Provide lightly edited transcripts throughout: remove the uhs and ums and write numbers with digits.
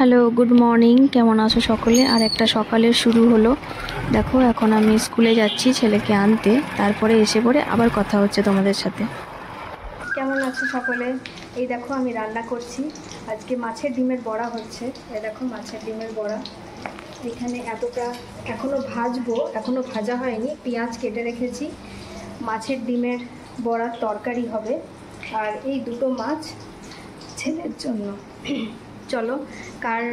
Hello, good morning. কেমন আছো সকলে? আর একটা সকালের শুরু হলো। দেখো, এখন আমি স্কুলে যাচ্ছি ছেলেকে আনতে, তারপরে এসে পড়ে আবার কথা হচ্ছে তোমাদের সাথে। কেমন আছো সকলে? এই দেখো, আমি রান্না করছি আজকে মাছের ডিমের বড়া হচ্ছে। এই দেখো, মাছের ডিমের বড়া। এখানে এতটা এখনও ভাজবো, এখনও ভাজা হয়নি। পেঁয়াজ কেটে রেখেছি। মাছের ডিমের বড়ার তরকারি হবে। আর এই দুটো মাছ ছেলের জন্য। চলো, কার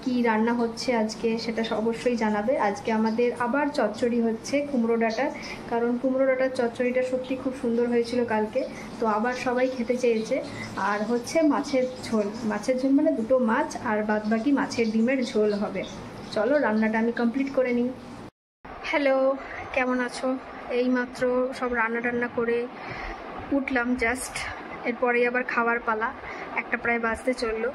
কি রান্না হচ্ছে আজকে সেটা অবশ্যই জানাবে। আজকে আমাদের আবার চচ্চড়ি হচ্ছে কুমড়ো ডাঁটার, কারণ কুমড়ো ডাঁটার চচ্চড়িটা সত্যি খুব সুন্দর হয়েছিল কালকে, তো আবার সবাই খেতে চেয়েছে। আর হচ্ছে মাছের ঝোল, মাছের ঝোল মানে দুটো মাছ আর বাদবাকি মাছের ডিমের ঝোল হবে। চলো, রান্নাটা আমি কমপ্লিট করে নিই। হ্যালো, কেমন আছো? এইমাত্র সব রান্না করে উঠলাম জাস্ট। এরপরেই আবার খাওয়ার পালা, একটা প্রায় বাজতে চললো।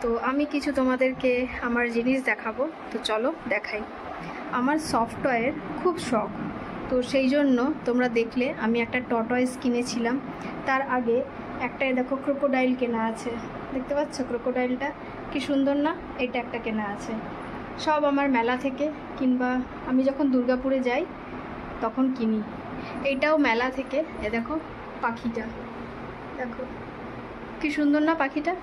তো আমি কিছু তোমাদেরকে আমার জিনিস দেখাবো, তো চলো দেখাই। আমার সফটওয়্যার খুব শখ, তো সেই জন্য তোমরা দেখলে আমি একটা টর্টয়েস কিনেছিলাম। তার আগে একটা দেখো ক্রোকোডাইল কেনা আছে, দেখতে পাচ্ছ ক্রোকোডাইলটা কি সুন্দর না? এটা একটা কেনা আছে। সব আমার মেলা থেকে, কিংবা আমি যখন দুর্গাপুরে যাই তখন কিনি। এইটাও মেলা থেকে। এ দেখো পাখিটা, দেখো কি সুন্দর না পাখিটা।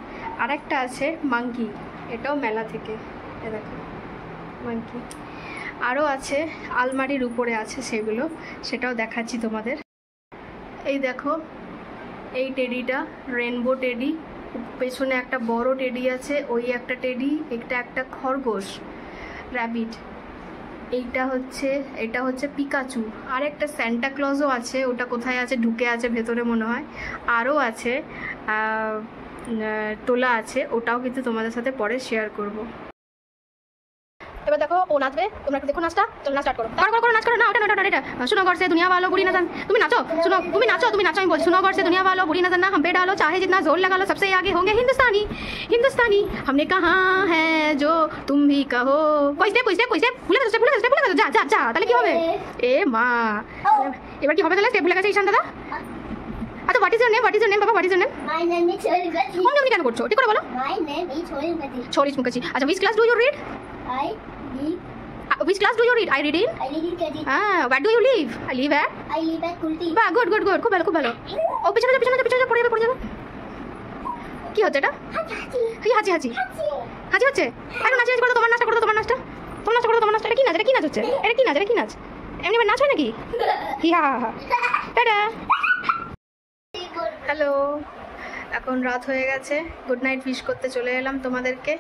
আর একটা আছে মাঙ্কি, এটাও মেলা থেকে। এ দেখো মাঙ্কি। আরও আছে আলমারির উপরে আছে, সেটাও দেখাচ্ছি তোমাদের। এই দেখো, এই টেডিটা রেনবো টেডি। পেছনে একটা বড় টেডি আছে, ওই একটা টেডি, একটা খরগোশ র্যাবিট। এটা হচ্ছে পিকাচু। আর একটা স্যান্টা ক্লজও আছে, ওটা কোথায় আছে, ঢুকে আছে ভেতরে মনে হয়। আরও আছে তোলা আছে, ওটাও কিন্তু তোমাদের সাথে পরে শেয়ার করব। এবার দেখো ও নাচবে, তোমরা একটু দেখো নাচটা। চলো নাচ স্টার্ট করো, করো নাচ করো। না ওটা এটা सुनो गौर से दुनिया वालों बुरी नजर। তুমি নাচো, सुनो তুমি নাচো আমি বলছি। सुनो गौर से दुनिया वालों बुरी नजर ना हम पे डालो, चाहे जितना जोर लगा लो, सबसे आगे होंगे हिंदुस्तानी। हिंदुस्तानी हमने कहा है जो तुम भी कहो। कोई स्टेप ভুলে গেছো। যা তাহলে কি হবে? এ মা, এবার কি হবে তাহলে? স্টেপ ভুলে গেছে ঈশান দাদা। আচ্ছা, হোয়াট ইজ ইওর নেম বাবা? What is your name? My name is Chhori Mukherjee. হোম তুমি কেন করছো? ঠিক করে বলো। My name is Chhori Mukherjee. Chhori Mukherjee. আচ্ছা, which class do you read? I live. Which class do you read? I read in KG. where do you live? I live at Kulti. বাহ, good. খুব ভালো। ও পিছনে যা, পড়ে যাবে। কি হচ্ছে এটা? হাঁচি হচ্ছে। আরে নাচি করো, তোমার নাচটা করো। তোমার নাচটা। এটা কি নাচ হচ্ছে? এটা কি নাচ? এমনি নাচ হয় নাকি? হা টাটা। হ্যালো, এখন রাত হয়ে গেছে, গুড নাইট উইশ করতে চলে এলাম তোমাদেরকে।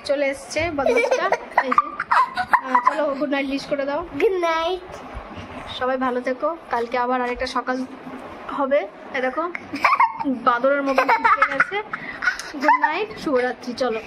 চলে এসছে বদমাসটা, এই যে। চলো গুড নাইট উইশ করে দাও। গুড নাইট, সবাই ভালো থেকো। কালকে আবার আরেকটা সকাল হবে। এ দেখো বাদরের মতো গেছে। গুড নাইট, শুভরাত্রি। চলো।